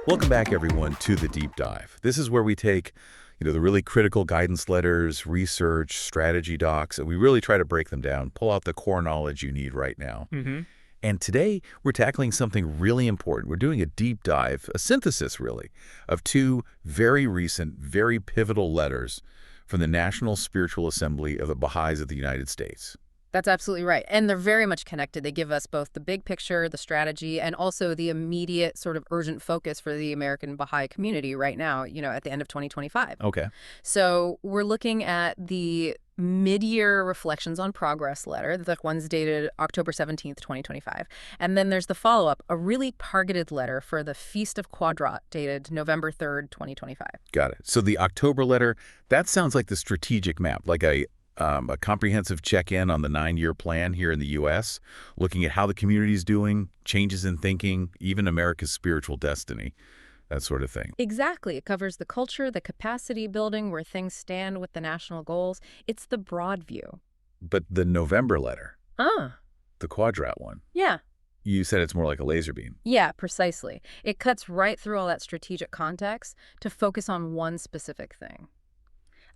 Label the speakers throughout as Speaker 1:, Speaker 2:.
Speaker 1: Welcome back, everyone, to the Deep Dive. This is where we take, the really critical guidance letters, research, strategy docs, and we really try to break them down, pull out the core knowledge you need right now. And today, we're tackling something really important. We're doing a deep dive, a synthesis, really, of two very recent, very pivotal letters from the National Spiritual Assembly of the Baha'is of the United States.
Speaker 2: That's absolutely right. And they're very much connected. They give us both the big picture, the strategy, and also the immediate sort of urgent focus for the American Baha'i community right now, at the end of 2025.
Speaker 1: Okay.
Speaker 2: So we're looking at the mid-year reflections on progress letter. The one's dated October 17th, 2025. And then there's the follow-up, a really targeted letter for the Feast of Qudrat, dated November 3rd, 2025.
Speaker 1: Got it. So the October letter, that sounds like the strategic map, like a comprehensive check-in on the 9-year plan here in the U.S., looking at how the community is doing, changes in thinking, even America's spiritual destiny, that sort of thing.
Speaker 2: Exactly. It covers the culture, the capacity building, where things stand with the national goals. It's the broad view.
Speaker 1: But the November letter,
Speaker 2: the
Speaker 1: Qudrat one,
Speaker 2: Yeah.
Speaker 1: you said it's more like a laser beam.
Speaker 2: Yeah, precisely. It cuts right through all that strategic context to focus on one specific thing.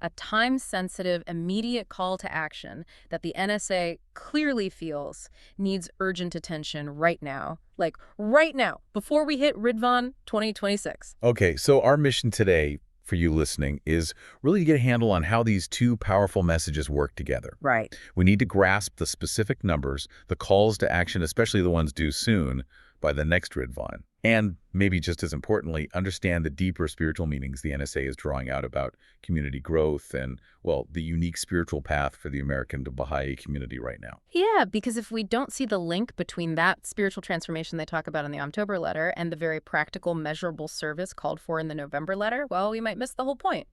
Speaker 2: A time-sensitive, immediate call to action that the NSA clearly feels needs urgent attention right now. Like, right now, before we hit Ridvan 2026.
Speaker 1: Okay, so our mission today, for you listening, is really to get a handle on how these two powerful messages work together.
Speaker 2: Right.
Speaker 1: We need to grasp the specific numbers, the calls to action, especially the ones due soon, by the next Ridvan. And maybe just as importantly, understand the deeper spiritual meanings the NSA is drawing out about community growth and, well, the unique spiritual path for the American Baha'i community right now.
Speaker 2: Yeah, because if we don't see the link between that spiritual transformation they talk about in the October letter and the very practical, measurable service called for in the November letter, well, we might miss the whole point,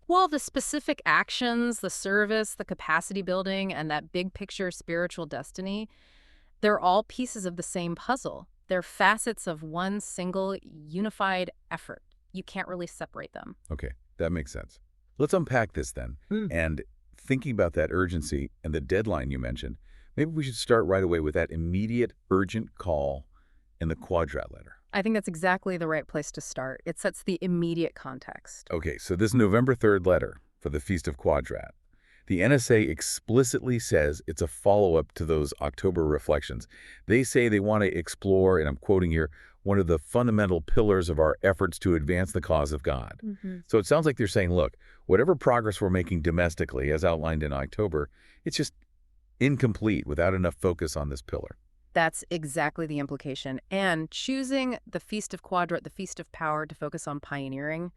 Speaker 2: Well, the specific actions, the service, the capacity building, and that big picture spiritual destiny, they're all pieces of the same puzzle. They're facets of one single unified effort. You can't really separate them.
Speaker 1: Okay, that makes sense. Let's unpack this then. And thinking about that urgency and the deadline you mentioned, maybe we should start right away with that immediate urgent call in the Qudrat letter.
Speaker 2: I think that's exactly the right place to start. It sets the immediate context.
Speaker 1: Okay, so this November 3rd letter for the Feast of Qudrat, the NSA explicitly says it's a follow-up to those October reflections. They say they want to explore, and I'm quoting here, one of the fundamental pillars of our efforts to advance the cause of God. So it sounds like they're saying, look, whatever progress we're making domestically, as outlined in October, it's just incomplete without enough focus on this pillar.
Speaker 2: That's exactly the implication. And choosing the Feast of Qudrat, the Feast of Power, to focus on pioneering,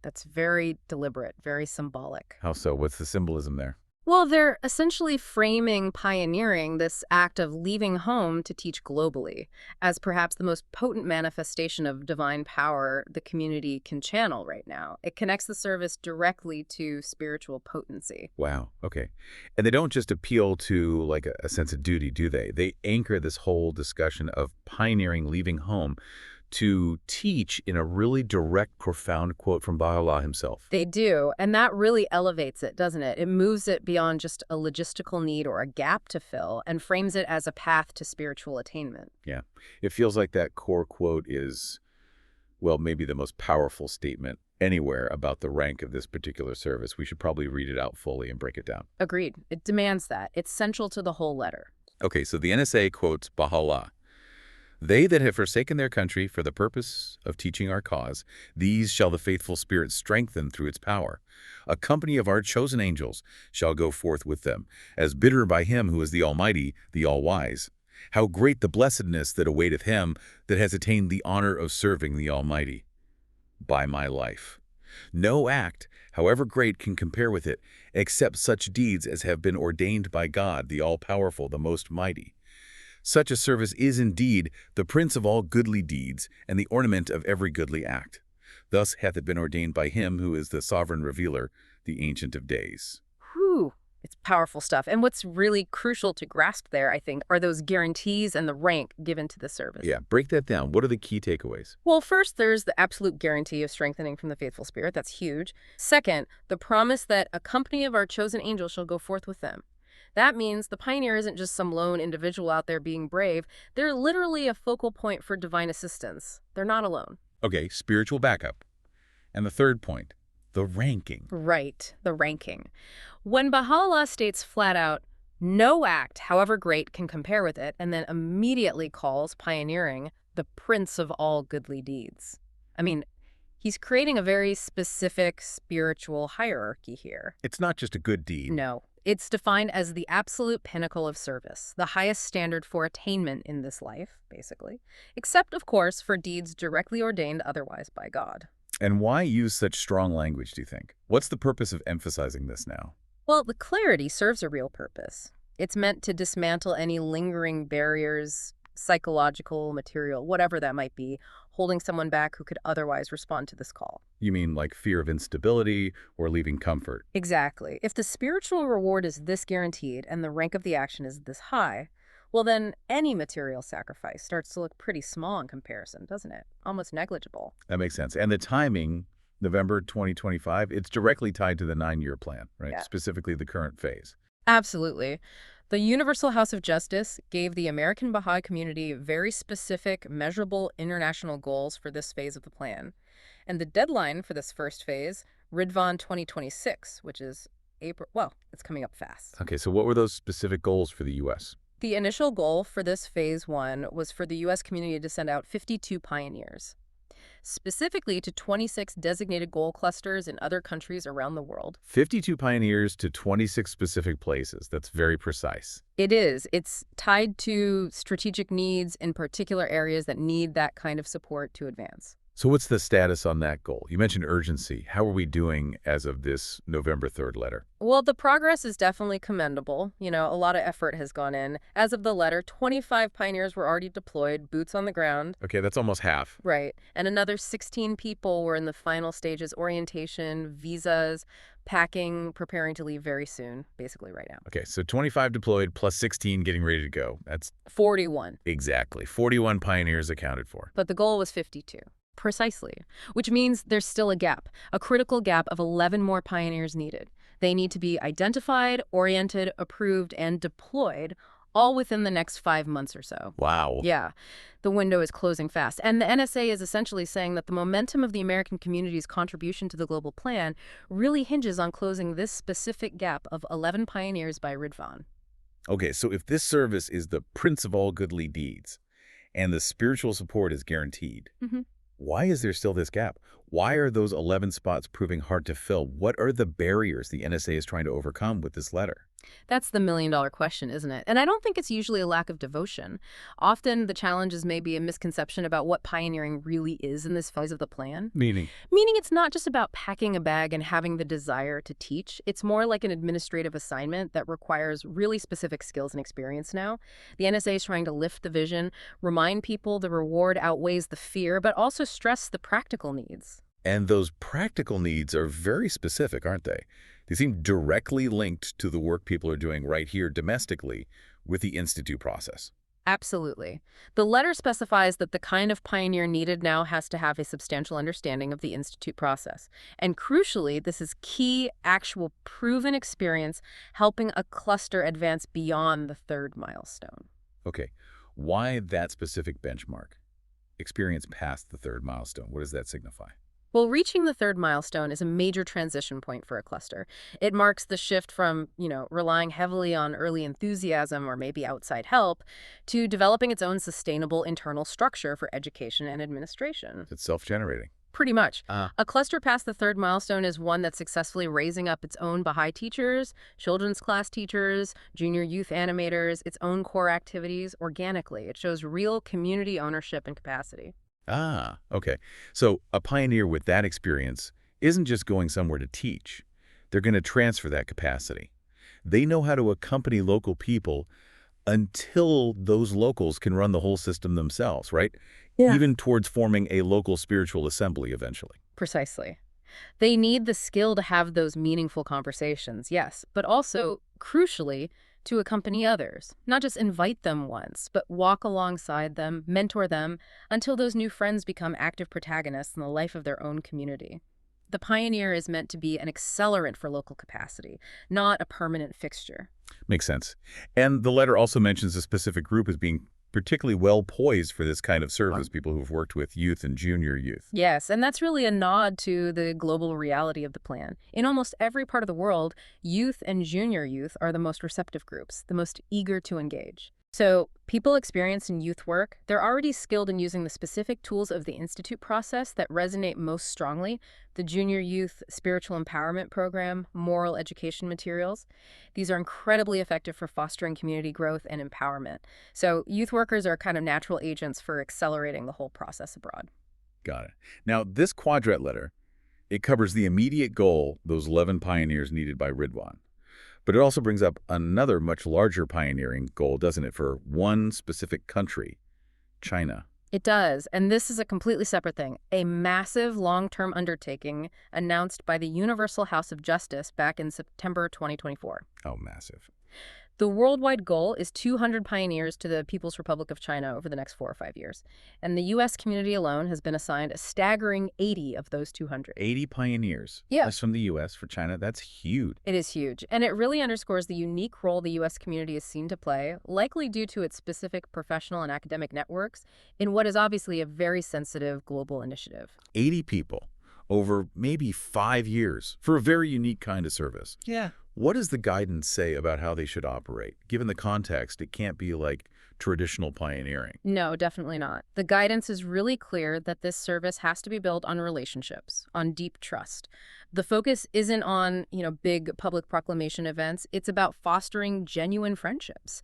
Speaker 2: that's very deliberate, very symbolic.
Speaker 1: How so? What's the symbolism there?
Speaker 2: Well, they're essentially framing pioneering, this act of leaving home to teach globally, as perhaps the most potent manifestation of divine power the community can channel right now. It connects the service directly to spiritual potency.
Speaker 1: Wow. Okay. And they don't just appeal to like a sense of duty, do they? They anchor this whole discussion of pioneering, leaving home, to teach in a really direct, profound quote from Bahá'u'lláh himself.
Speaker 2: They do, and that really elevates it, doesn't it? It moves it beyond just a logistical need or a gap to fill and frames it as a path to spiritual attainment.
Speaker 1: Yeah. It feels like that core quote is, well, maybe the most powerful statement anywhere about the rank of this particular service. We should probably read it out fully and break it down.
Speaker 2: Agreed. It demands that. It's central to the whole letter.
Speaker 1: Okay, so the NSA quotes Bahá'u'lláh. They that have forsaken their country for the purpose of teaching our cause, these shall the faithful Spirit strengthen through its power. A company of our chosen angels shall go forth with them, as bidder by him who is the Almighty, the All-Wise. How great the blessedness that awaiteth him that has attained the honor of serving the Almighty. By my life. No act, however great, can compare with it, except such deeds as have been ordained by God, the All-Powerful, the Most Mighty. Such a service is indeed the prince of all goodly deeds and the ornament of every goodly act. Thus hath it been ordained by him who is the sovereign revealer, the Ancient of Days.
Speaker 2: Whew. It's powerful stuff. And what's really crucial to grasp there, I think, are those guarantees and the rank given to the service.
Speaker 1: Yeah, break that down. What are the key takeaways?
Speaker 2: Well, first, there's the absolute guarantee of strengthening from the faithful Spirit. That's huge. Second, the promise that a company of our chosen angels shall go forth with them. That means the pioneer isn't just some lone individual out there being brave. They're literally a focal point for divine assistance. They're not alone.
Speaker 1: Okay, spiritual backup. And the third point, the ranking.
Speaker 2: Right, the ranking. When Baha'u'lláh states flat out, no act, however great, can compare with it, and then immediately calls pioneering the prince of all goodly deeds. I mean, he's creating a very specific spiritual hierarchy here.
Speaker 1: It's not just a good deed.
Speaker 2: No, it's defined as the absolute pinnacle of service, the highest standard for attainment in this life, basically, except, of course, for deeds directly ordained otherwise by God.
Speaker 1: And why use such strong language, do you think? What's the purpose of emphasizing this now?
Speaker 2: Well, the clarity serves a real purpose. It's meant to dismantle any lingering barriers, psychological, material, whatever that might be, holding someone back who could otherwise respond to this call.
Speaker 1: You mean like fear of instability or leaving comfort?
Speaker 2: Exactly. If the spiritual reward is this guaranteed and the rank of the action is this high, well then any material sacrifice starts to look pretty small in comparison, doesn't it? Almost negligible.
Speaker 1: That makes sense. And the timing, November 2025, it's directly tied to the 9-year plan, right?
Speaker 2: Yeah.
Speaker 1: Specifically the current phase.
Speaker 2: Absolutely. The Universal House of Justice gave the American Baha'i community very specific, measurable international goals for this phase of the plan. And the deadline for this first phase, Ridvan 2026, which is April, well, it's coming up fast.
Speaker 1: Okay, so what were those specific goals for the U.S.?
Speaker 2: The initial goal for this phase 1 was for the U.S. community to send out 52 pioneers, specifically to 26 designated goal clusters in other countries around the world.
Speaker 1: 52 pioneers to 26 specific places. That's very precise.
Speaker 2: It is. It's tied to strategic needs in particular areas that need that kind of support to advance.
Speaker 1: So what's the status on that goal? You mentioned urgency. How are we doing as of this November 3rd letter?
Speaker 2: Well, the progress is definitely commendable. You know, a lot of effort has gone in. As of the letter, 25 pioneers were already deployed, boots on the ground.
Speaker 1: Okay, that's almost half.
Speaker 2: Right. And another 16 people were in the final stages, orientation, visas, packing, preparing to leave very soon, basically right now.
Speaker 1: Okay, so 25 deployed plus 16 getting ready to go. That's
Speaker 2: 41.
Speaker 1: exactly 41 pioneers accounted for.
Speaker 2: But the goal was 52. Precisely. Which means there's still a gap, a critical gap of 11 more pioneers needed. They need to be identified, oriented, approved, and deployed all within the next 5 months or so.
Speaker 1: Wow.
Speaker 2: Yeah, the window is closing fast. And the NSA is essentially saying that the momentum of the American community's contribution to the global plan really hinges on closing this specific gap of 11 pioneers by Ridvan.
Speaker 1: Okay, so if this service is the prince of all goodly deeds and the spiritual support is guaranteed, why is there still this gap? Why are those 11 spots proving hard to fill? What are the barriers the NSA is trying to overcome with this letter?
Speaker 2: That's the million-dollar question, isn't it? And I don't think it's usually a lack of devotion. Often the challenge is maybe a misconception about what pioneering really is in this phase of the plan.
Speaker 1: Meaning?
Speaker 2: Meaning it's not just about packing a bag and having the desire to teach. It's more like an administrative assignment that requires really specific skills and experience now. The NSA is trying to lift the vision, remind people the reward outweighs the fear, but also stress the practical needs.
Speaker 1: And those practical needs are very specific, aren't they? They seem directly linked to the work people are doing right here domestically with the Institute process.
Speaker 2: Absolutely. The letter specifies that the kind of pioneer needed now has to have a substantial understanding of the Institute process. And crucially, this is key, actual, proven experience helping a cluster advance beyond the third milestone.
Speaker 1: Okay, why that specific benchmark? Experience past the third milestone. What does that signify?
Speaker 2: Well, reaching the third milestone is a major transition point for a cluster. It marks the shift from, relying heavily on early enthusiasm or maybe outside help to developing its own sustainable internal structure for education and administration.
Speaker 1: It's self-generating.
Speaker 2: Pretty much. A cluster past the third milestone is one that's successfully raising up its own Baha'i teachers, children's class teachers, junior youth animators, its own core activities organically. It shows real community ownership and capacity.
Speaker 1: Okay. So a pioneer with that experience isn't just going somewhere to teach. They're going to transfer that capacity. They know how to accompany local people until those locals can run the whole system themselves, right?
Speaker 2: Yeah.
Speaker 1: Even towards forming a local spiritual assembly eventually.
Speaker 2: Precisely. They need the skill to have those meaningful conversations, yes, but also, crucially, to accompany others. Not just invite them once, but walk alongside them, mentor them, until those new friends become active protagonists in the life of their own community. The pioneer is meant to be an accelerant for local capacity, not a permanent fixture.
Speaker 1: Makes sense. And the letter also mentions a specific group as being particularly well poised for this kind of service, people who've worked with youth and junior youth.
Speaker 2: Yes, and that's really a nod to the global reality of the plan. In almost every part of the world, youth and junior youth are the most receptive groups, the most eager to engage. So people experienced in youth work, they're already skilled in using the specific tools of the institute process that resonate most strongly: the Junior Youth Spiritual Empowerment Program, moral education materials. These are incredibly effective for fostering community growth and empowerment. So youth workers are kind of natural agents for accelerating the whole process abroad.
Speaker 1: Got it. Now, this Qudrat letter, it covers the immediate goal those 11 pioneers needed by Ridwan. But it also brings up another much larger pioneering goal, doesn't it, for one specific country, China.
Speaker 2: It does, and this is a completely separate thing, a massive long-term undertaking announced by the Universal House of Justice back in September 2024.
Speaker 1: Oh, massive.
Speaker 2: The worldwide goal is 200 pioneers to the People's Republic of China over the next 4 or 5 years. And the U.S. community alone has been assigned a staggering 80 of those 200.
Speaker 1: 80 pioneers.
Speaker 2: Yeah.
Speaker 1: That's from the U.S. for China. That's huge.
Speaker 2: It is huge, and it really underscores the unique role the U.S. community is seen to play, likely due to its specific professional and academic networks, in what is obviously a very sensitive global initiative.
Speaker 1: 80 people over maybe 5 years for a very unique kind of service.
Speaker 2: Yeah.
Speaker 1: What does the guidance say about how they should operate? Given the context, it can't be like traditional pioneering.
Speaker 2: No, definitely not. The guidance is really clear that this service has to be built on relationships, on deep trust. The focus isn't on, big public proclamation events. It's about fostering genuine friendships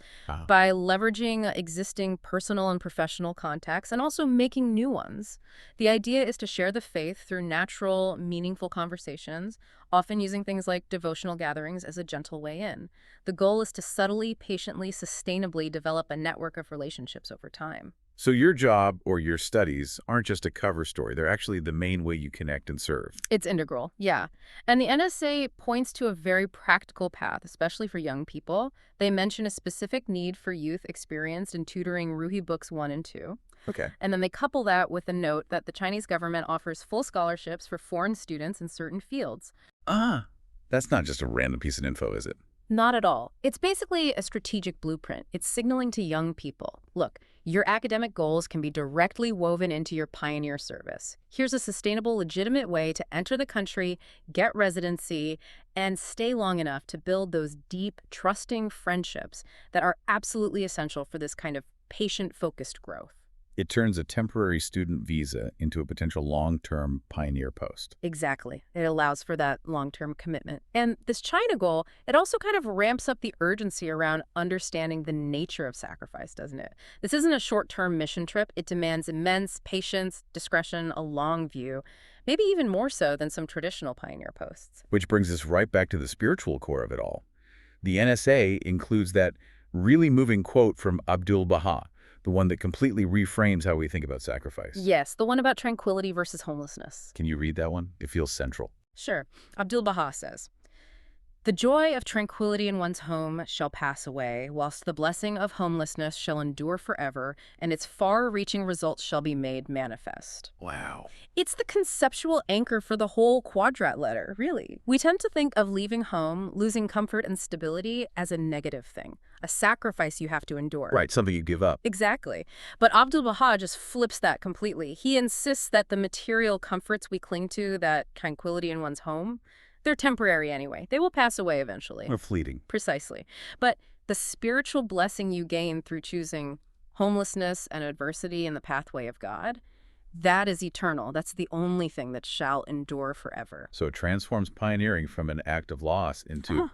Speaker 2: by leveraging existing personal and professional contacts and also making new ones. The idea is to share the faith through natural, meaningful conversations, often using things like devotional gatherings as a gentle way in. The goal is to subtly, patiently, sustainably develop a network of relationships over time.
Speaker 1: So your job or your studies aren't just a cover story. They're actually the main way you connect and serve.
Speaker 2: It's integral, yeah. And the NSA points to a very practical path, especially for young people. They mention a specific need for youth experienced in tutoring Ruhi Books 1 and 2.
Speaker 1: Okay.
Speaker 2: And then they couple that with a note that the Chinese government offers full scholarships for foreign students in certain fields.
Speaker 1: That's not just a random piece of info, is it?
Speaker 2: Not at all. It's basically a strategic blueprint. It's signaling to young people, look, your academic goals can be directly woven into your pioneer service. Here's a sustainable, legitimate way to enter the country, get residency, and stay long enough to build those deep, trusting friendships that are absolutely essential for this kind of patient-focused growth.
Speaker 1: It turns a temporary student visa into a potential long-term pioneer post.
Speaker 2: Exactly. It allows for that long-term commitment. And this China goal, it also kind of ramps up the urgency around understanding the nature of sacrifice, doesn't it? This isn't a short-term mission trip. It demands immense patience, discretion, a long view, maybe even more so than some traditional pioneer posts.
Speaker 1: Which brings us right back to the spiritual core of it all. The NSA includes that really moving quote from Abdu'l-Bahá, the one that completely reframes how we think about sacrifice.
Speaker 2: Yes, the one about tranquility versus homelessness.
Speaker 1: Can you read that one? It feels central.
Speaker 2: Sure. Abdu'l-Bahá says, "The joy of tranquility in one's home shall pass away, whilst the blessing of homelessness shall endure forever, and its far-reaching results shall be made manifest."
Speaker 1: Wow.
Speaker 2: It's the conceptual anchor for the whole Qudrat letter, really. We tend to think of leaving home, losing comfort and stability as a negative thing, a sacrifice you have to endure.
Speaker 1: Right, something you give up.
Speaker 2: Exactly. But Abdu'l-Bahá just flips that completely. He insists that the material comforts we cling to, that tranquility in one's home, they're temporary anyway. They will pass away eventually.
Speaker 1: Or fleeting.
Speaker 2: Precisely. But the spiritual blessing you gain through choosing homelessness and adversity in the pathway of God, that is eternal. That's the only thing that shall endure forever.
Speaker 1: So it transforms pioneering from an act of loss into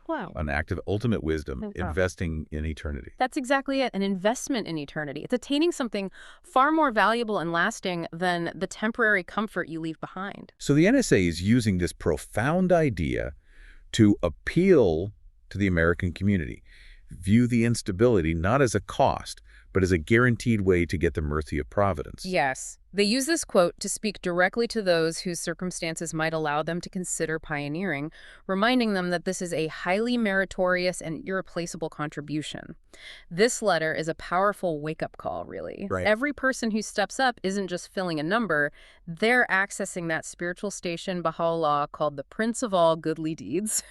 Speaker 1: an act of ultimate wisdom, investing in eternity.
Speaker 2: That's exactly it, an investment in eternity. It's attaining something far more valuable and lasting than the temporary comfort you leave behind.
Speaker 1: So the NSA is using this profound idea to appeal to the American community, view the instability not as a cost, but as a guaranteed way to get the mercy of providence.
Speaker 2: Yes. They use this quote to speak directly to those whose circumstances might allow them to consider pioneering, reminding them that this is a highly meritorious and irreplaceable contribution. This letter is a powerful wake-up call, really.
Speaker 1: Right.
Speaker 2: Every person who steps up isn't just filling a number, they're accessing that spiritual station Bahá'u'lláh called the Prince of all goodly deeds.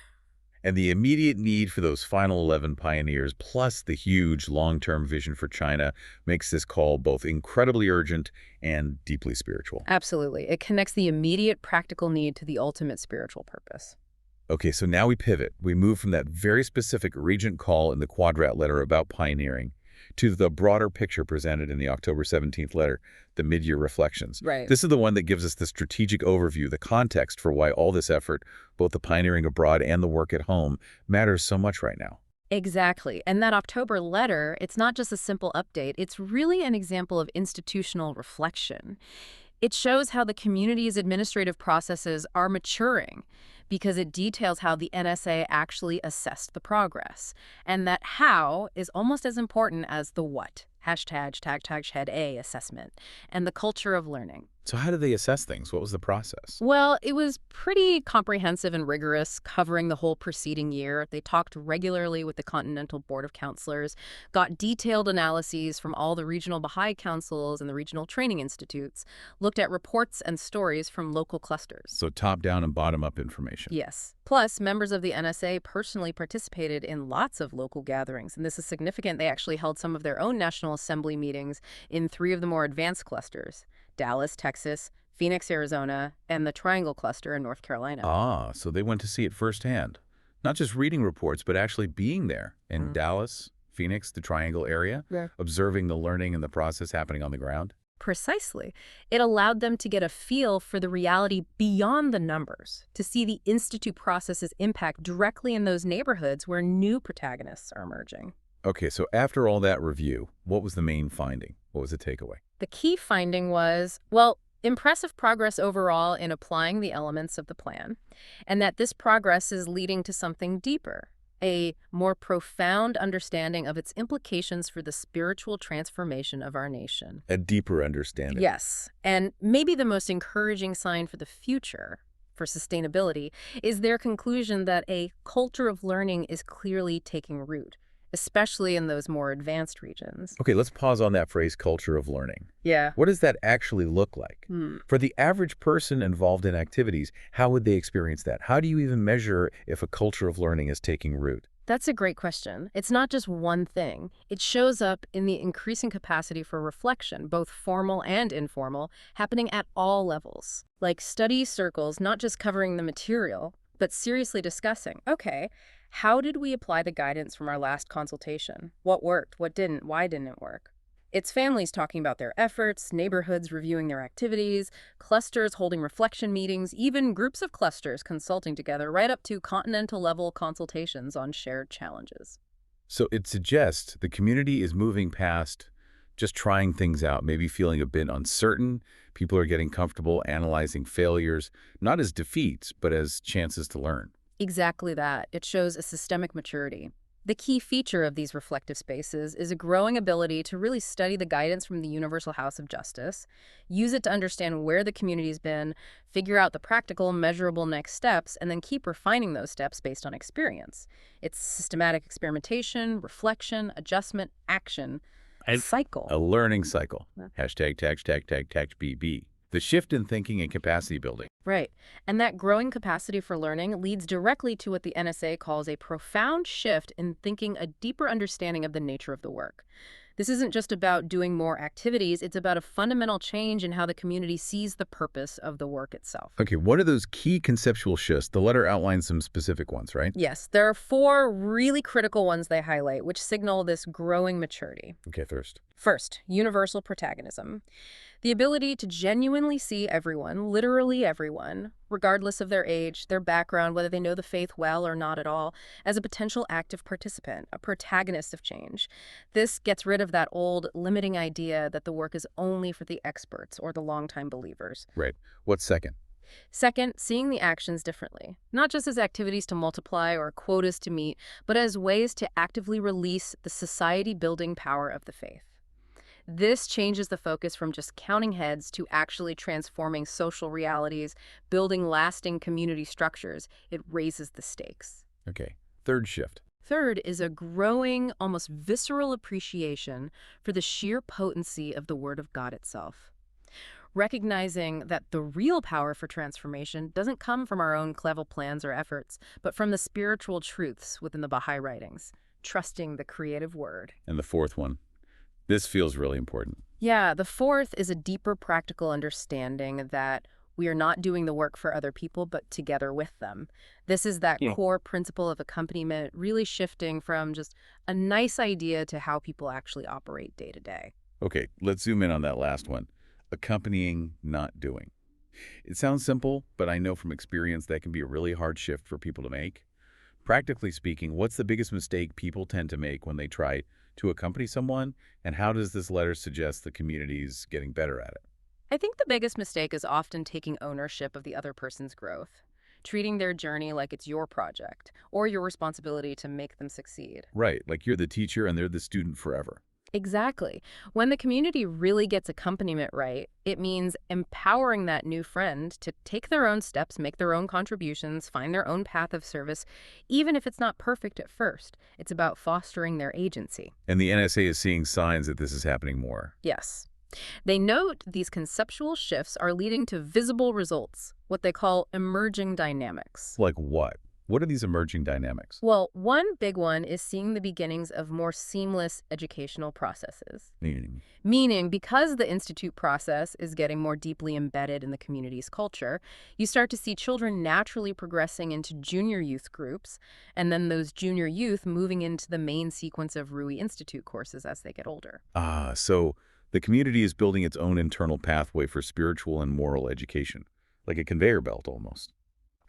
Speaker 1: And the immediate need for those final 11 pioneers, plus the huge long-term vision for China, makes this call both incredibly urgent and deeply spiritual.
Speaker 2: Absolutely. It connects the immediate practical need to the ultimate spiritual purpose.
Speaker 1: Okay, so now we pivot. We move from that very specific regent call in the Qudrat letter about pioneering to the broader picture presented in the October 17th letter, the mid-year reflections.
Speaker 2: Right.
Speaker 1: This is the one that gives us the strategic overview, the context for why all this effort, both the pioneering abroad and the work at home, matters so much right now.
Speaker 2: Exactly. And that October letter, it's not just a simple update. It's really an example of institutional reflection. It shows how the community's administrative processes are maturing because it details how the NSA actually assessed the progress. And that how is almost as important as the what. ###A assessment and the culture of learning.
Speaker 1: So how did they assess things? What was the process?
Speaker 2: Well, it was pretty comprehensive and rigorous, covering the whole preceding year. They talked regularly with the Continental Board of Counselors, got detailed analyses from all the regional Baha'i councils and the regional training institutes, looked at reports and stories from local clusters.
Speaker 1: So top-down and bottom-up information.
Speaker 2: Yes. Plus, members of the NSA personally participated in lots of local gatherings, and this is significant. They actually held some of their own National Assembly meetings in 3 of the more advanced clusters: Dallas, Texas, Phoenix, Arizona, and the Triangle Cluster in North Carolina.
Speaker 1: Ah, so they went to see it firsthand. Not just reading reports, but actually being there in Dallas, Phoenix, the Triangle area,
Speaker 2: Yeah.
Speaker 1: observing the learning and the process happening on the ground.
Speaker 2: Precisely. It allowed them to get a feel for the reality beyond the numbers, to see the Institute process's impact directly in those neighborhoods where new protagonists are emerging.
Speaker 1: Okay, so after all that review, what was the main finding? What was the takeaway?
Speaker 2: The key finding was, well, impressive progress overall in applying the elements of the plan, and that this progress is leading to something deeper, a more profound understanding of its implications for the spiritual transformation of our nation.
Speaker 1: A deeper understanding.
Speaker 2: Yes, and maybe the most encouraging sign for the future, for sustainability, is their conclusion that a culture of learning is clearly taking root, especially in those more advanced regions.
Speaker 1: Okay, let's pause on that phrase, culture of learning.
Speaker 2: Yeah.
Speaker 1: What does that actually look like? For the average person involved in activities, how would they experience that? How do you even measure if a culture of learning is taking root?
Speaker 2: That's a great question. It's not just one thing. It shows up in the increasing capacity for reflection, both formal and informal, happening at all levels. Like study circles, not just covering the material, but seriously discussing, okay, how did we apply the guidance from our last consultation? What worked? What didn't? Why didn't it work? It's families talking about their efforts, neighborhoods reviewing their activities, clusters holding reflection meetings, even groups of clusters consulting together, right up to continental-level consultations on shared challenges.
Speaker 1: So it suggests the community is moving past just trying things out, maybe feeling a bit uncertain. People are getting comfortable analyzing failures, not as defeats, but as chances to learn.
Speaker 2: Exactly that. It shows a systemic maturity. The key feature of these reflective spaces is a growing ability to really study the guidance from the Universal House of Justice, use it to understand where the community's been, figure out the practical, measurable next steps, and then keep refining those steps based on experience. It's systematic experimentation, reflection, adjustment, action, cycle.
Speaker 1: A learning cycle.
Speaker 2: Yeah.
Speaker 1: #BB. The shift in thinking and capacity building.
Speaker 2: Right. And that growing capacity for learning leads directly to what the NSA calls a profound shift in thinking, a deeper understanding of the nature of the work. This isn't just about doing more activities, it's about a fundamental change in how the community sees the purpose of the work itself.
Speaker 1: Okay, what are those key conceptual shifts? The letter outlines some specific ones, right?
Speaker 2: Yes, there are 4 really critical ones they highlight, which signal this growing maturity.
Speaker 1: Okay, first.
Speaker 2: First, universal protagonism. The ability to genuinely see everyone, literally everyone, regardless of their age, their background, whether they know the faith well or not at all, as a potential active participant, a protagonist of change. This gets rid of that old limiting idea that the work is only for the experts or the longtime believers.
Speaker 1: Right. What's second?
Speaker 2: Second, seeing the actions differently, not just as activities to multiply or quotas to meet, but as ways to actively release the society-building power of the faith. This changes the focus from just counting heads to actually transforming social realities, building lasting community structures. It raises the stakes.
Speaker 1: Okay. Third shift.
Speaker 2: Third is a growing, almost visceral appreciation for the sheer potency of the Word of God itself. recognizing that the real power for transformation doesn't come from our own clever plans or efforts, but from the spiritual truths within the Baha'i writings, trusting the creative word.
Speaker 1: And the fourth one. This feels really important.
Speaker 2: Yeah, the fourth is a deeper practical understanding that we are not doing the work for other people, but together with them. This is that core principle of accompaniment, really shifting from just a nice idea to how people actually operate day to day.
Speaker 1: Okay, let's zoom in on that last one. Accompanying, not doing. It sounds simple, but I know from experience that can be a really hard shift for people to make. Practically speaking, what's the biggest mistake people tend to make when they try to accompany someone, and how does this letter suggest the community's getting better at it?
Speaker 2: I think the biggest mistake is often taking ownership of the other person's growth, treating their journey like it's your project or your responsibility to make them succeed.
Speaker 1: Right, like you're the teacher and they're the student forever.
Speaker 2: Exactly. When the community really gets accompaniment right, it means empowering that new friend to take their own steps, make their own contributions, find their own path of service, even if it's not perfect at first. It's about fostering their agency.
Speaker 1: And the NSA is seeing signs that this is happening more.
Speaker 2: Yes. They note these conceptual shifts are leading to visible results, what they call emerging dynamics.
Speaker 1: Like what? What are these emerging dynamics?
Speaker 2: Well, one big one is seeing the beginnings of more seamless educational processes. Meaning, because the institute process is getting more deeply embedded in the community's culture, you start to see children naturally progressing into junior youth groups, and then those junior youth moving into the main sequence of RUI Institute courses as they get older.
Speaker 1: So the community is building its own internal pathway for spiritual and moral education, like a conveyor belt almost.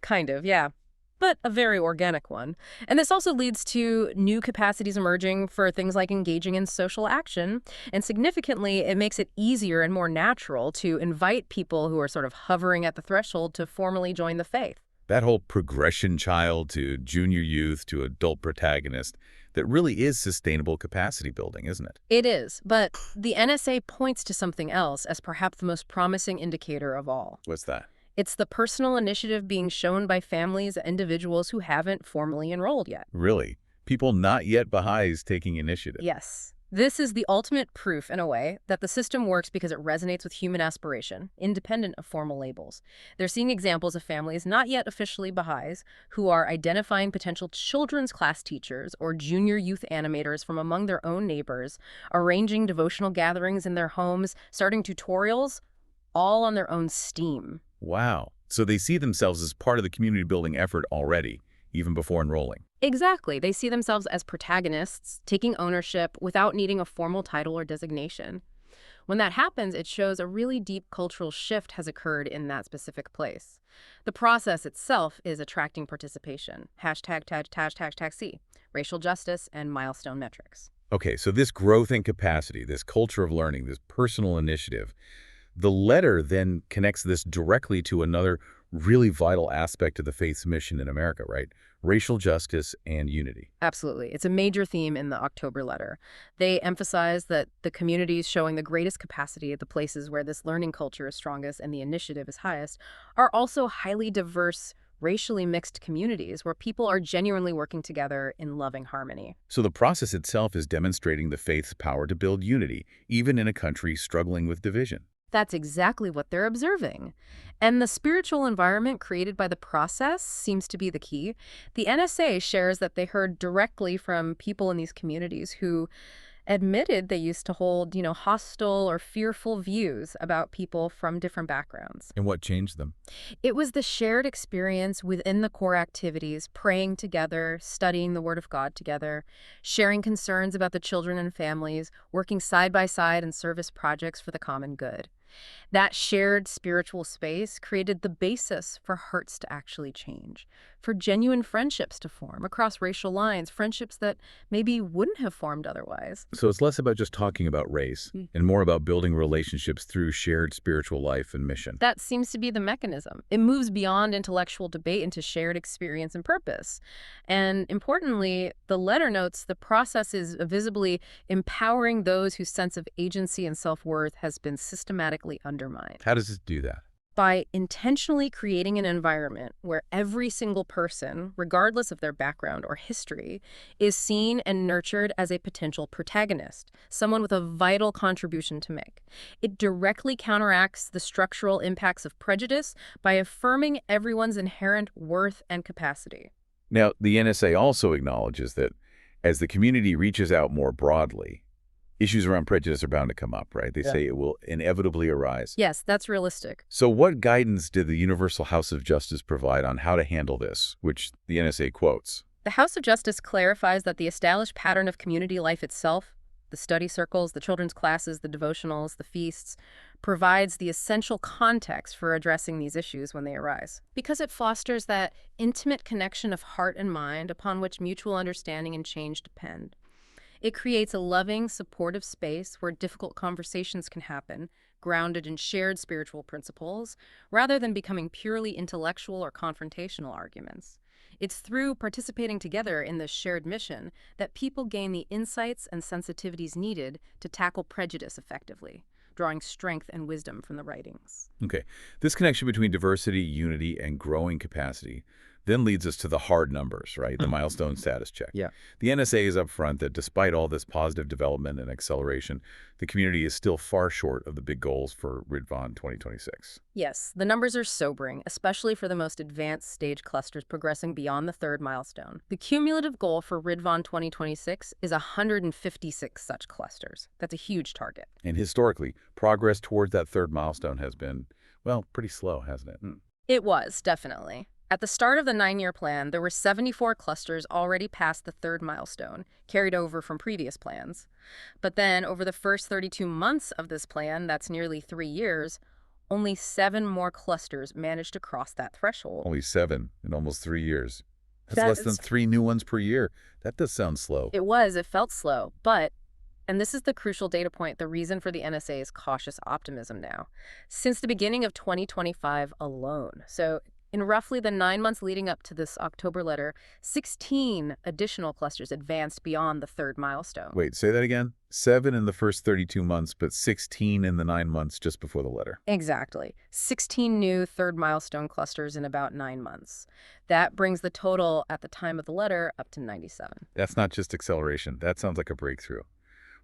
Speaker 2: Kind of, yeah. But a very organic one. And this also leads to new capacities emerging for things like engaging in social action. And significantly, it makes it easier and more natural to invite people who are sort of hovering at the threshold to formally join the faith.
Speaker 1: That whole progression child to junior youth to adult protagonist, that really is sustainable capacity building, isn't it?
Speaker 2: It is, but the NSA points to something else as perhaps the most promising indicator of all.
Speaker 1: What's that?
Speaker 2: It's the personal initiative being shown by families and individuals who haven't formally enrolled yet.
Speaker 1: Really? People not yet Baha'is taking initiative?
Speaker 2: Yes. This is the ultimate proof, in a way, that the system works because it resonates with human aspiration, independent of formal labels. They're seeing examples of families not yet officially Baha'is who are identifying potential children's class teachers or junior youth animators from among their own neighbors, arranging devotional gatherings in their homes, starting tutorials, all on their own steam.
Speaker 1: Wow. So they see themselves as part of the community building effort already, even before enrolling.
Speaker 2: Exactly. They see themselves as protagonists, taking ownership without needing a formal title or designation. When that happens, it shows a really deep cultural shift has occurred in that specific place. The process itself is attracting participation. ###C, racial justice and milestone metrics.
Speaker 1: Okay, so this growth in capacity, this culture of learning, this personal initiative, the letter then connects this directly to another really vital aspect of the faith's mission in America, right? Racial justice and unity.
Speaker 2: Absolutely. It's a major theme in the October letter. They emphasize that the communities showing the greatest capacity at the places where this learning culture is strongest and the initiative is highest are also highly diverse, racially mixed communities where people are genuinely working together in loving harmony.
Speaker 1: So the process itself is demonstrating the faith's power to build unity, even in a country struggling with division.
Speaker 2: That's exactly what they're observing. And the spiritual environment created by the process seems to be the key. The NSA shares that they heard directly from people in these communities who admitted they used to hold, hostile or fearful views about people from different backgrounds.
Speaker 1: And what changed them?
Speaker 2: It was the shared experience within the core activities, praying together, studying the Word of God together, sharing concerns about the children and families, working side by side in service projects for the common good. That shared spiritual space created the basis for hearts to actually change, for genuine friendships to form across racial lines, friendships that maybe wouldn't have formed otherwise.
Speaker 1: So it's less about just talking about race and more about building relationships through shared spiritual life and mission.
Speaker 2: That seems to be the mechanism. It moves beyond intellectual debate into shared experience and purpose. And importantly, the letter notes the process is visibly empowering those whose sense of agency and self-worth has been systematically undermined.
Speaker 1: How does it do that?
Speaker 2: By intentionally creating an environment where every single person, regardless of their background or history, is seen and nurtured as a potential protagonist, someone with a vital contribution to make. It directly counteracts the structural impacts of prejudice by affirming everyone's inherent worth and capacity.
Speaker 1: Now, the NSA also acknowledges that as the community reaches out more broadly, issues around prejudice are bound to come up, right? They say it will inevitably arise.
Speaker 2: Yes, that's realistic.
Speaker 1: So what guidance did the Universal House of Justice provide on how to handle this, which the NSA quotes?
Speaker 2: The House of Justice clarifies that the established pattern of community life itself, the study circles, the children's classes, the devotionals, the feasts, provides the essential context for addressing these issues when they arise. Because it fosters that intimate connection of heart and mind upon which mutual understanding and change depend. It creates a loving, supportive space where difficult conversations can happen, grounded in shared spiritual principles, rather than becoming purely intellectual or confrontational arguments. It's through participating together in this shared mission that people gain the insights and sensitivities needed to tackle prejudice effectively, drawing strength and wisdom from the writings.
Speaker 1: Okay, this connection between diversity, unity, and growing capacity then leads us to the hard numbers, right? The milestone status check.
Speaker 3: Yeah.
Speaker 1: The NSA is upfront that despite all this positive development and acceleration, the community is still far short of the big goals for Ridvan 2026.
Speaker 2: Yes, the numbers are sobering, especially for the most advanced stage clusters progressing beyond the third milestone. The cumulative goal for Ridvan 2026 is 156 such clusters. That's a huge target.
Speaker 1: And historically, progress towards that third milestone has been, well, pretty slow, hasn't it?
Speaker 2: It was, definitely. At the start of the 9-year plan, there were 74 clusters already past the third milestone, carried over from previous plans. But then, over the first 32 months of this plan, that's nearly 3 years, only 7 more clusters managed to cross that threshold.
Speaker 1: Only 7 in almost 3 years. That's
Speaker 2: That
Speaker 1: less than
Speaker 2: is-
Speaker 1: 3 new ones per year. That does sound slow.
Speaker 2: It felt slow, but, and this is the crucial data point, the reason for the NSA's cautious optimism now. Since the beginning of 2025 alone, so in roughly the 9 months leading up to this October letter, 16 additional clusters advanced beyond the third milestone.
Speaker 1: Wait, say that again? 7 in the first 32 months, but 16 in the 9 months just before the letter.
Speaker 2: Exactly. 16 new third milestone clusters in about 9 months. That brings the total at the time of the letter up to 97.
Speaker 1: That's not just acceleration. That sounds like a breakthrough.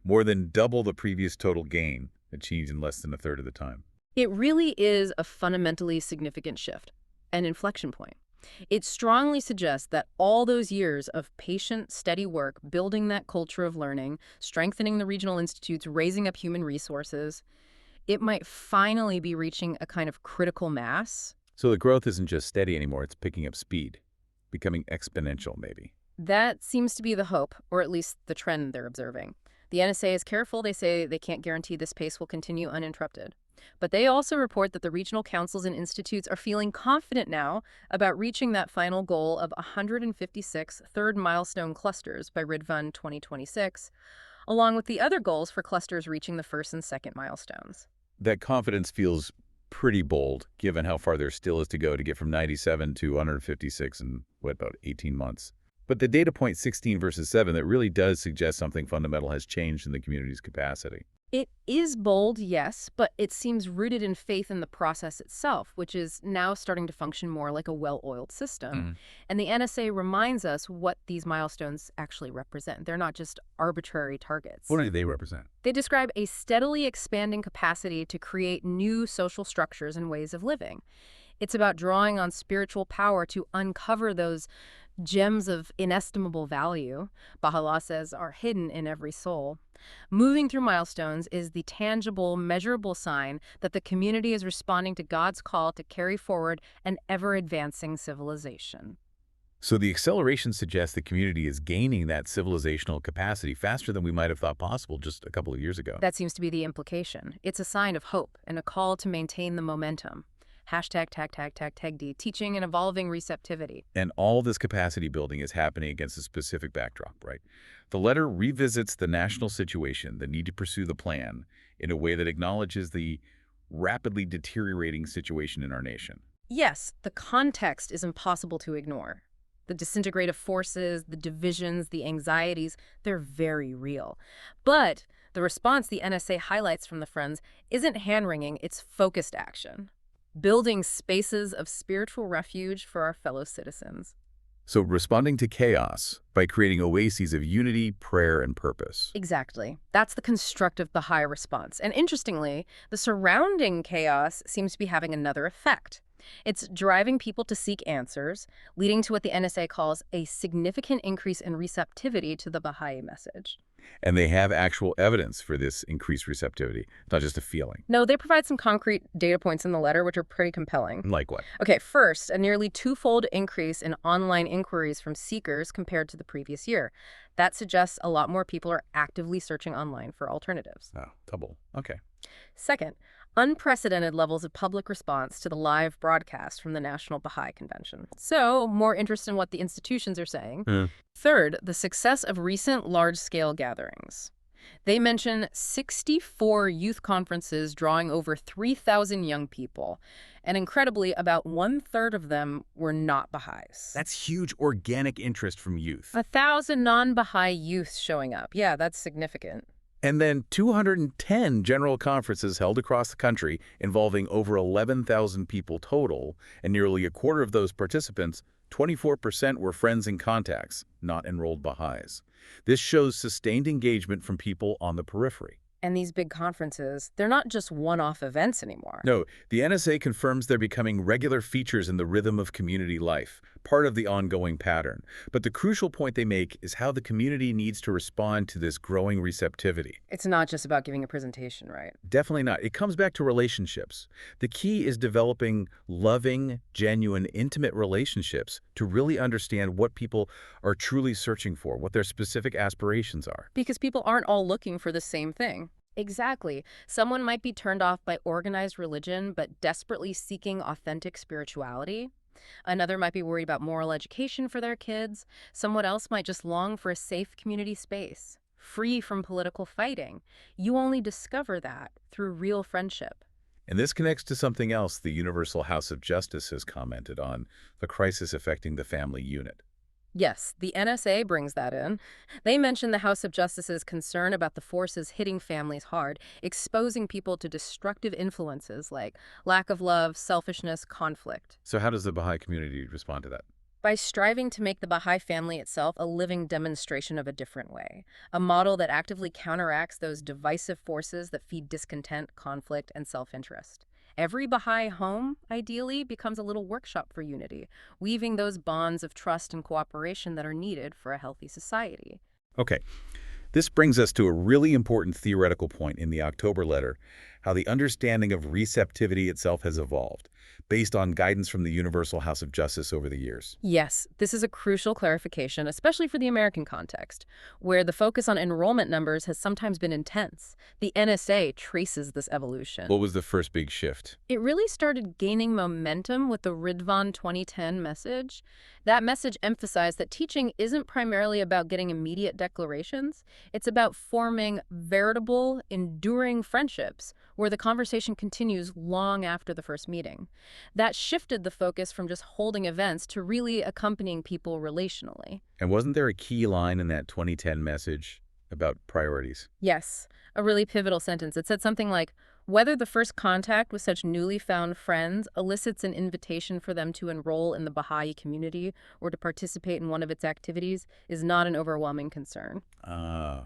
Speaker 1: More than double the previous total gain achieved in less than a third of the time.
Speaker 2: It really is a fundamentally significant shift, an inflection point. It strongly suggests that all those years of patient, steady work, building that culture of learning, strengthening the regional institutes, raising up human resources, it might finally be reaching a kind of critical mass.
Speaker 1: So the growth isn't just steady anymore, it's picking up speed, becoming exponential maybe.
Speaker 2: That seems to be the hope, or at least the trend they're observing. The NSA is careful. They say they can't guarantee this pace will continue uninterrupted. But they also report that the regional councils and institutes are feeling confident now about reaching that final goal of 156 third milestone clusters by Ridvan 2026, along with the other goals for clusters reaching the first and second milestones.
Speaker 1: That confidence feels pretty bold, given how far there still is to go to get from 97 to 156 in, about 18 months. But the data point 16 versus 7, that really does suggest something fundamental has changed in the community's capacity.
Speaker 2: It is bold, yes, but it seems rooted in faith in the process itself, which is now starting to function more like a well-oiled system. And the NSA reminds us what these milestones actually represent. They're not just arbitrary targets.
Speaker 3: What do they represent?
Speaker 2: They describe a steadily expanding capacity to create new social structures and ways of living. It's about drawing on spiritual power to uncover those gems of inestimable value, Baha'u'lláh says, are hidden in every soul. Moving through milestones is the tangible, measurable sign that the community is responding to God's call to carry forward an ever-advancing civilization.
Speaker 1: So the acceleration suggests the community is gaining that civilizational capacity faster than we might have thought possible just a couple of years ago.
Speaker 2: That seems to be the implication. It's a sign of hope and a call to maintain the momentum. #TAG teaching and evolving receptivity.
Speaker 1: And all this capacity building is happening against a specific backdrop, right? The letter revisits the national situation, the need to pursue the plan, in a way that acknowledges the rapidly deteriorating situation in our nation.
Speaker 2: Yes, the context is impossible to ignore. The disintegrative forces, the divisions, the anxieties, they're very real. But the response the NSA highlights from the Friends isn't hand-wringing, it's focused action. building spaces of spiritual refuge for our fellow citizens.
Speaker 1: So responding to chaos by creating oases of unity, prayer, and purpose.
Speaker 2: Exactly. That's the constructive Baha'i response. And interestingly, the surrounding chaos seems to be having another effect. It's driving people to seek answers, leading to what the NSA calls a significant increase in receptivity to the Baha'i message.
Speaker 1: And they have actual evidence for this increased receptivity, not just a feeling.
Speaker 2: No, they provide some concrete data points in the letter, which are pretty compelling.
Speaker 1: Like what?
Speaker 2: Okay, first, a nearly twofold increase in online inquiries from seekers compared to the previous year. That suggests a lot more people are actively searching online for alternatives.
Speaker 1: Oh, double. Okay.
Speaker 2: Second, unprecedented levels of public response to the live broadcast from the National Baha'i Convention. So, more interest in what the institutions are saying. Third, the success of recent large-scale gatherings. They mention 64 youth conferences drawing over 3,000 young people. And incredibly, about 1/3 of them were not Baha'is.
Speaker 1: That's huge organic interest from youth.
Speaker 2: 1,000 non-Baha'i youths showing up. Yeah, that's significant.
Speaker 1: And then 210 general conferences held across the country involving over 11,000 people total, and nearly a quarter of those participants, 24%, were friends and contacts, not enrolled Baha'is. This shows sustained engagement from people on the periphery.
Speaker 2: And these big conferences, they're not just one-off events anymore.
Speaker 1: No, the NSA confirms they're becoming regular features in the rhythm of community life, part of the ongoing pattern. But the crucial point they make is how the community needs to respond to this growing receptivity.
Speaker 2: It's not just about giving a presentation, right?
Speaker 1: Definitely not. It comes back to relationships. The key is developing loving, genuine, intimate relationships to really understand what people are truly searching for, what their specific aspirations are.
Speaker 2: Because people aren't all looking for the same thing. Exactly. Someone might be turned off by organized religion, but desperately seeking authentic spirituality. Another might be worried about moral education for their kids. Someone else might just long for a safe community space, free from political fighting. You only discover that through real friendship.
Speaker 1: And this connects to something else the Universal House of Justice has commented on, the crisis affecting the family unit.
Speaker 2: Yes, the NSA brings that in. They mention the House of Justice's concern about the forces hitting families hard, exposing people to destructive influences like lack of love, selfishness, conflict.
Speaker 1: So how does the Baha'i community respond to that?
Speaker 2: By striving to make the Baha'i family itself a living demonstration of a different way, a model that actively counteracts those divisive forces that feed discontent, conflict, and self-interest. Every Baha'i home, ideally, becomes a little workshop for unity, weaving those bonds of trust and cooperation that are needed for a healthy society.
Speaker 1: Okay, this brings us to a really important theoretical point in the October letter, how the understanding of receptivity itself has evolved, based on guidance from the Universal House of Justice over the years.
Speaker 2: Yes, this is a crucial clarification, especially for the American context, where the focus on enrollment numbers has sometimes been intense. The NSA traces this evolution.
Speaker 1: What was the first big shift?
Speaker 2: It really started gaining momentum with the Ridvan 2010 message. That message emphasized that teaching isn't primarily about getting immediate declarations. It's about forming veritable, enduring friendships where the conversation continues long after the first meeting. That shifted the focus from just holding events to really accompanying people relationally.
Speaker 1: And wasn't there a key line in that 2010 message about priorities?
Speaker 2: Yes, a really pivotal sentence. It said something like, whether the first contact with such newly found friends elicits an invitation for them to enroll in the Baha'i community or to participate in one of its activities is not an overwhelming concern.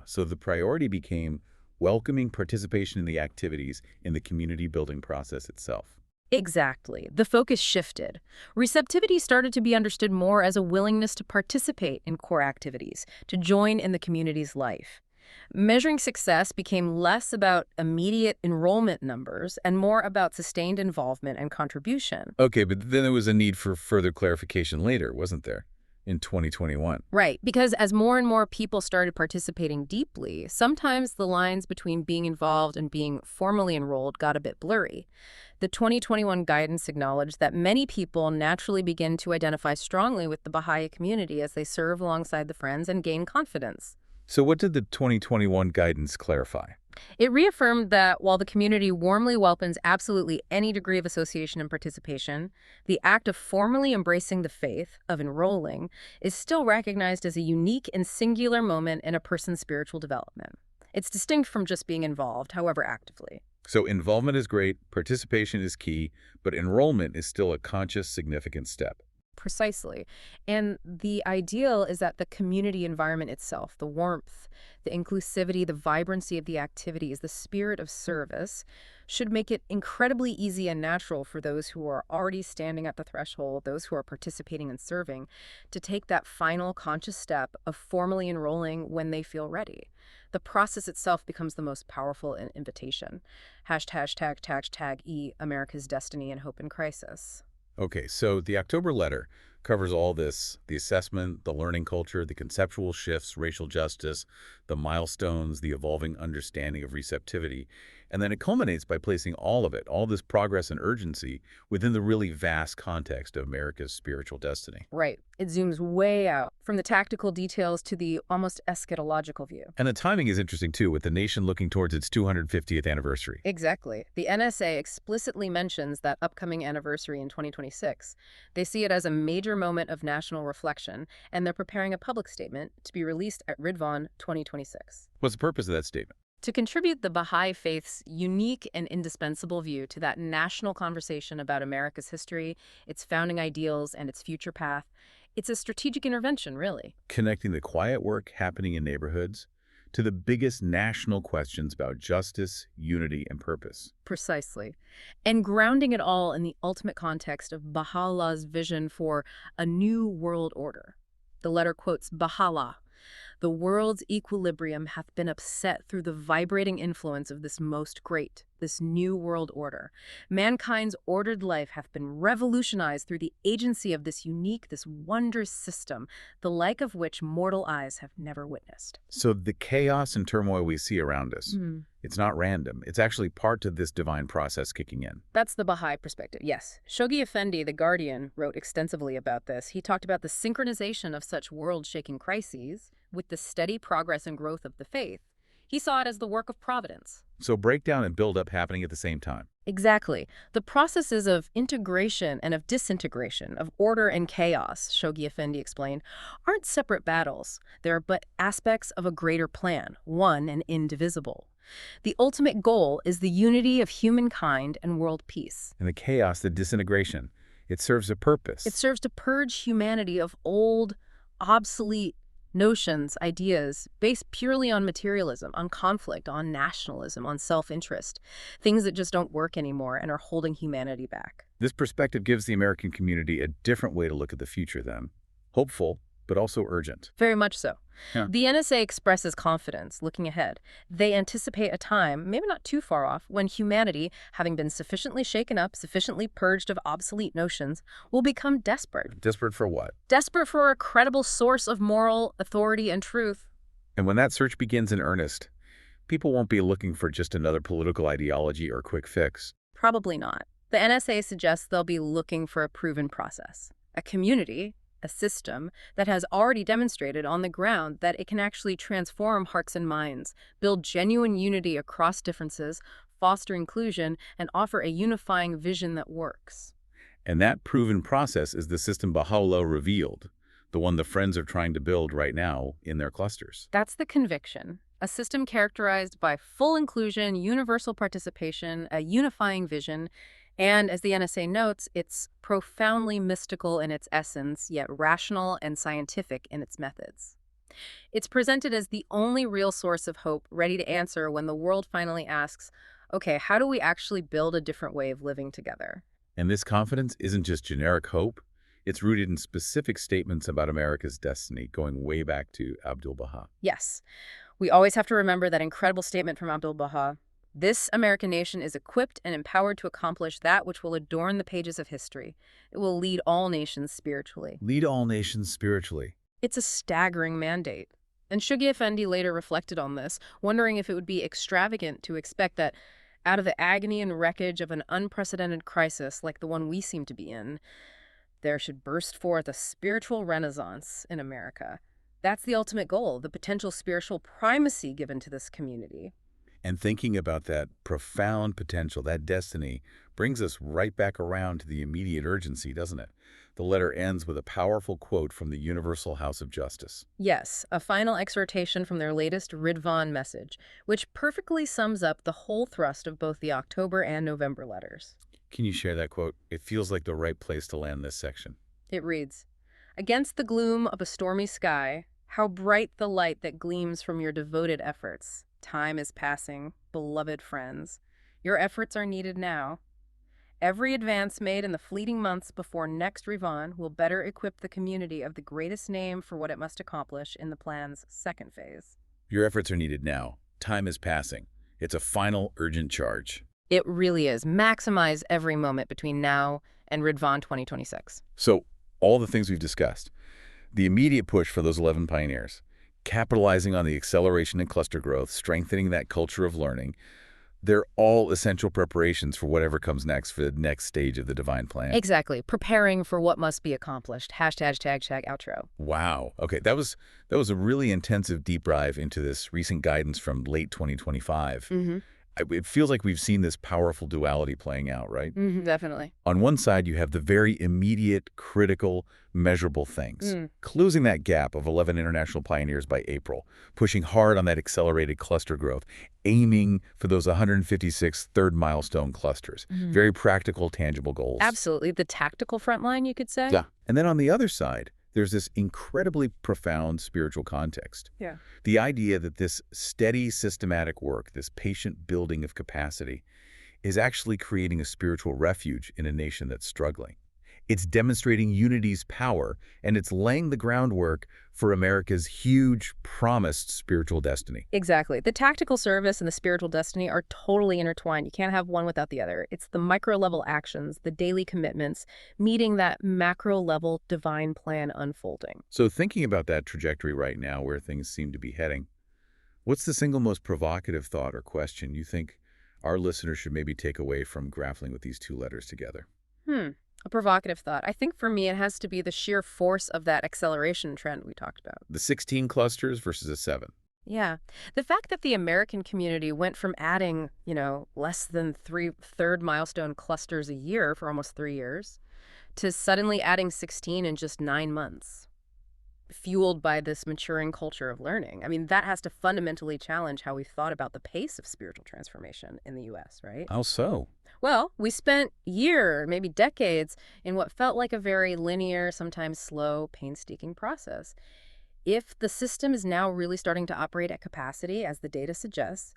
Speaker 1: So the priority became welcoming participation in the activities in the community building process itself.
Speaker 2: Exactly. The focus shifted. Receptivity started to be understood more as a willingness to participate in core activities, to join in the community's life. Measuring success became less about immediate enrollment numbers and more about sustained involvement and contribution.
Speaker 1: Okay, but then there was a need for further clarification later, wasn't there? In 2021.
Speaker 2: Right, because as more and more people started participating deeply, sometimes the lines between being involved and being formally enrolled got a bit blurry. The 2021 guidance acknowledged that many people naturally begin to identify strongly with the Baha'i community as they serve alongside the friends and gain confidence.
Speaker 1: So what did the 2021 guidance clarify?
Speaker 2: It reaffirmed that while the community warmly welcomes absolutely any degree of association and participation, the act of formally embracing the faith, of enrolling, is still recognized as a unique and singular moment in a person's spiritual development. It's distinct from just being involved, however actively.
Speaker 1: So involvement is great, participation is key, but enrollment is still a conscious, significant step.
Speaker 2: Precisely. And the ideal is that the community environment itself, the warmth, the inclusivity, the vibrancy of the activities, the spirit of service, should make it incredibly easy and natural for those who are already standing at the threshold, those who are participating and serving, to take that final conscious step of formally enrolling when they feel ready. The process itself becomes the most powerful invitation. Hashtag E, America's Destiny and Hope in Crisis.
Speaker 1: Okay, so the October letter covers all this, the assessment, the learning culture, the conceptual shifts, racial justice, the milestones, the evolving understanding of receptivity, and then it culminates by placing all of it, all this progress and urgency, within the really vast context of America's spiritual destiny.
Speaker 2: Right. It zooms way out, from the tactical details to the almost eschatological view.
Speaker 1: And the timing is interesting, too, with the nation looking towards its 250th anniversary.
Speaker 2: Exactly. The NSA explicitly mentions that upcoming anniversary in 2026. They see it as a major moment of national reflection, and they're preparing a public statement to be released at Ridvan 2026.
Speaker 1: What's the purpose of that statement?
Speaker 2: To contribute the Baha'i faith's unique and indispensable view to that national conversation about America's history, its founding ideals, and its future path, it's a strategic intervention, really.
Speaker 1: Connecting the quiet work happening in neighborhoods to the biggest national questions about justice, unity, and purpose.
Speaker 2: Precisely. And grounding it all in the ultimate context of Baha'u'llah's vision for a new world order. The letter quotes Baha'u'lláh. The world's equilibrium hath been upset through the vibrating influence of this most great, this new world order. Mankind's ordered life hath been revolutionized through the agency of this unique, this wondrous system, the like of which mortal eyes have never witnessed.
Speaker 1: So the chaos and turmoil we see around us, it's not random. It's actually part of this divine process kicking in.
Speaker 2: That's the Baha'i perspective, yes. Shoghi Effendi, the Guardian, wrote extensively about this. He talked about the synchronization of such world-shaking crises with the steady progress and growth of the faith. He saw it as the work of providence.
Speaker 1: So breakdown and build-up happening at the same time.
Speaker 2: Exactly. The processes of integration and of disintegration, of order and chaos, Shoghi Effendi explained, aren't separate battles. They're but aspects of a greater plan, one and indivisible. The ultimate goal is the unity of humankind and world peace.
Speaker 1: And the chaos, the disintegration, it serves a purpose.
Speaker 2: It serves to purge humanity of old, obsolete notions, ideas, based purely on materialism, on conflict, on nationalism, on self-interest, things that just don't work anymore and are holding humanity back.
Speaker 1: This perspective gives the American community a different way to look at the future then. Hopeful, but also urgent.
Speaker 2: Very much so.
Speaker 1: Yeah.
Speaker 2: The NSA expresses confidence, looking ahead. They anticipate a time, maybe not too far off, when humanity, having been sufficiently shaken up, sufficiently purged of obsolete notions, will become desperate.
Speaker 1: Desperate for what?
Speaker 2: Desperate for a credible source of moral authority and truth.
Speaker 1: And when that search begins in earnest, people won't be looking for just another political ideology or quick fix.
Speaker 2: Probably not. The NSA suggests they'll be looking for a proven process, a community, a system that has already demonstrated on the ground that it can actually transform hearts and minds, build genuine unity across differences, foster inclusion, and offer a unifying vision that works.
Speaker 1: And that proven process is the system Baha'u'lláh revealed, the one the Friends are trying to build right now in their clusters.
Speaker 2: That's the conviction. A system characterized by full inclusion, universal participation, a unifying vision, and, as the NSA notes, it's profoundly mystical in its essence, yet rational and scientific in its methods. It's presented as the only real source of hope, ready to answer when the world finally asks, okay, how do we actually build a different way of living together?
Speaker 1: And this confidence isn't just generic hope. It's rooted in specific statements about America's destiny, going way back to Abdu'l-Bahá.
Speaker 2: Yes. We always have to remember that incredible statement from Abdu'l-Bahá. This American nation is equipped and empowered to accomplish that which will adorn the pages of history. It will lead all nations spiritually.
Speaker 1: Lead all nations spiritually.
Speaker 2: It's a staggering mandate. And Shoghi Effendi later reflected on this, wondering if it would be extravagant to expect that out of the agony and wreckage of an unprecedented crisis like the one we seem to be in, there should burst forth a spiritual renaissance in America. That's the ultimate goal, the potential spiritual primacy given to this community.
Speaker 1: And thinking about that profound potential, that destiny, brings us right back around to the immediate urgency, doesn't it? The letter ends with a powerful quote from the Universal House of Justice.
Speaker 2: Yes, a final exhortation from their latest Ridvan message, which perfectly sums up the whole thrust of both the October and November letters.
Speaker 1: Can you share that quote? It feels like the right place to land this section.
Speaker 2: It reads, "Against the gloom of a stormy sky, how bright the light that gleams from your devoted efforts. Time is passing, beloved friends. Your efforts are needed now. Every advance made in the fleeting months before next Rivan will better equip the community of the greatest name for what it must accomplish in the plan's second phase."
Speaker 1: Your efforts are needed now. Time is passing. It's a final, urgent charge.
Speaker 2: It really is. Maximize every moment between now and Ridvan 2026.
Speaker 1: So, all the things we've discussed. The immediate push for those 11 pioneers. Capitalizing on the acceleration in cluster growth, strengthening that culture of learning. They're all essential preparations for whatever comes next for the next stage of the divine plan.
Speaker 2: Exactly. Preparing for what must be accomplished. Hashtag outro.
Speaker 1: Wow. Okay, that was a really intensive deep dive into this recent guidance from late 2025. It feels like we've seen this powerful duality playing out, right?
Speaker 2: Definitely.
Speaker 1: On one side, you have the very immediate, critical, measurable things, closing that gap of 11 international pioneers by April, pushing hard on that accelerated cluster growth, aiming for those 156 third milestone clusters. Very practical, tangible goals.
Speaker 2: Absolutely. The tactical front line, you could say?
Speaker 1: Yeah. And then on the other side, there's this incredibly profound spiritual context.
Speaker 2: Yeah.
Speaker 1: The idea that this steady, systematic work, this patient building of capacity, is actually creating a spiritual refuge in a nation that's struggling. It's demonstrating unity's power, and it's laying the groundwork for America's huge, promised spiritual destiny.
Speaker 2: Exactly. The tactical service and the spiritual destiny are totally intertwined. You can't have one without the other. It's the micro-level actions, the daily commitments, meeting that macro-level divine plan unfolding.
Speaker 1: So thinking about that trajectory right now, where things seem to be heading, what's the single most provocative thought or question you think our listeners should maybe take away from grappling with these two letters together?
Speaker 2: A provocative thought. I think for me it has to be the sheer force of that acceleration trend we talked about.
Speaker 1: The 16 clusters versus a 7.
Speaker 2: Yeah. The fact that the American community went from adding, less than 3 third milestone clusters a year for almost 3 years to suddenly adding 16 in just 9 months, fueled by this maturing culture of learning. I mean, that has to fundamentally challenge how we've thought about the pace of spiritual transformation in the U.S., right?
Speaker 1: How so?
Speaker 2: Well, we spent years, maybe decades, in what felt like a very linear, sometimes slow, painstaking process. If the system is now really starting to operate at capacity, as the data suggests,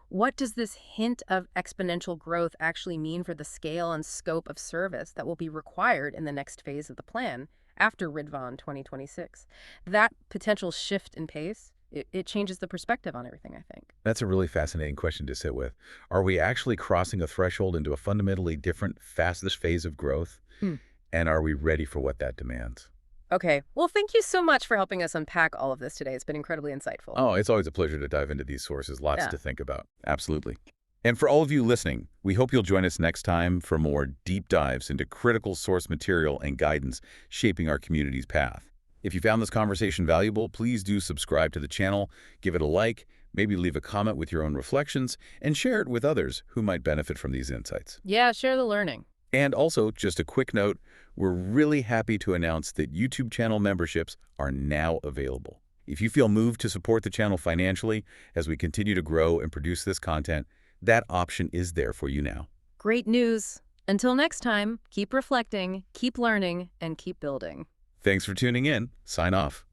Speaker 2: what does this hint of exponential growth actually mean for the scale and scope of service that will be required in the next phase of the plan after Ridvan 2026? That potential shift in pace, it changes the perspective on everything, I think.
Speaker 1: That's a really fascinating question to sit with. Are we actually crossing a threshold into a fundamentally different, fastest phase of growth? And are we ready for what that demands?
Speaker 2: Okay. Well, thank you so much for helping us unpack all of this today. It's been incredibly insightful.
Speaker 1: Oh, it's always a pleasure to dive into these sources. Lots to think about. Absolutely. And for all of you listening, we hope you'll join us next time for more deep dives into critical source material and guidance shaping our community's path. If you found this conversation valuable, please do subscribe to the channel, give it a like, maybe leave a comment with your own reflections, and share it with others who might benefit from these insights.
Speaker 2: Yeah, share the learning.
Speaker 1: And also, just a quick note, we're really happy to announce that YouTube channel memberships are now available. If you feel moved to support the channel financially as we continue to grow and produce this content, that option is there for you now.
Speaker 2: Great news. Until next time, keep reflecting, keep learning, and keep building.
Speaker 1: Thanks for tuning in. Sign off.